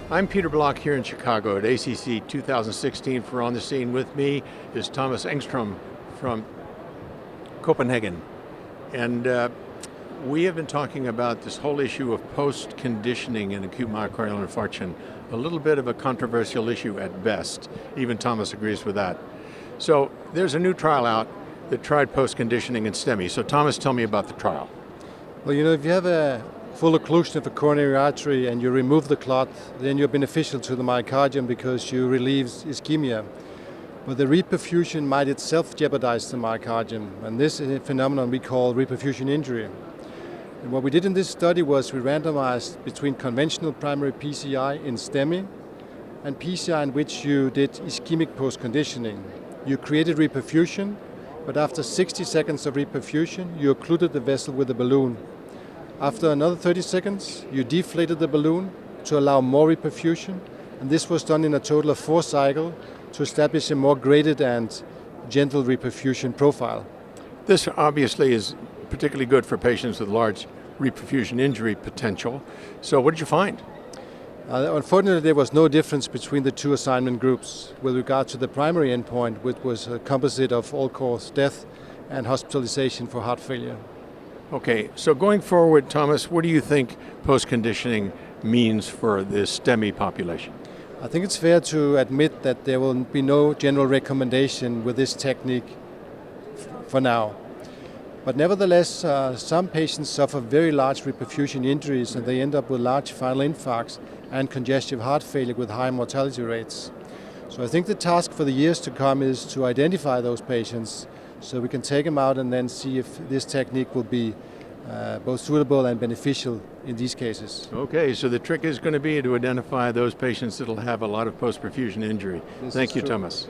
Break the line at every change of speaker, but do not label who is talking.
I'm Peter Block here in Chicago at ACC 2016. For On the Scene with me is Thomas Engstrom from Copenhagen. And we have been talking about this whole issue of post-conditioning in acute myocardial infarction, a little bit of a controversial issue at best. Even Thomas agrees with that. So there's a new trial out that tried post-conditioning in STEMI. So Thomas, tell me about the trial.
Well, if you have a full occlusion of a coronary artery and you remove the clot, then you're beneficial to the myocardium because you relieve ischemia. But the reperfusion might itself jeopardize the myocardium, and this is a phenomenon we call reperfusion injury. And what we did in this study was we randomized between conventional primary PCI in STEMI and PCI in which you did ischemic post-conditioning. You created reperfusion, but after 60 seconds of reperfusion, you occluded the vessel with a balloon. After another 30 seconds, you deflated the balloon to allow more reperfusion, and this was done in a total of 4 cycles to establish a more graded and gentle reperfusion profile.
This obviously is particularly good for patients with large reperfusion injury potential. So what did you find?
Unfortunately, there was no difference between the two assignment groups with regard to the primary endpoint, which was a composite of all-cause death and hospitalization for heart failure.
Okay, so going forward, Thomas, what do you think post-conditioning means for this STEMI population?
I think it's fair to admit that there will be no general recommendation with this technique for now. But nevertheless, some patients suffer very large reperfusion injuries and they end up with large final infarcts and congestive heart failure with high mortality rates. So I think the task for the years to come is to identify those patients so we can take them out and then see if this technique will be both suitable and beneficial in these cases.
Okay, so the trick is going to be to identify those patients that will have a lot of post-perfusion injury. Thank you, Thomas.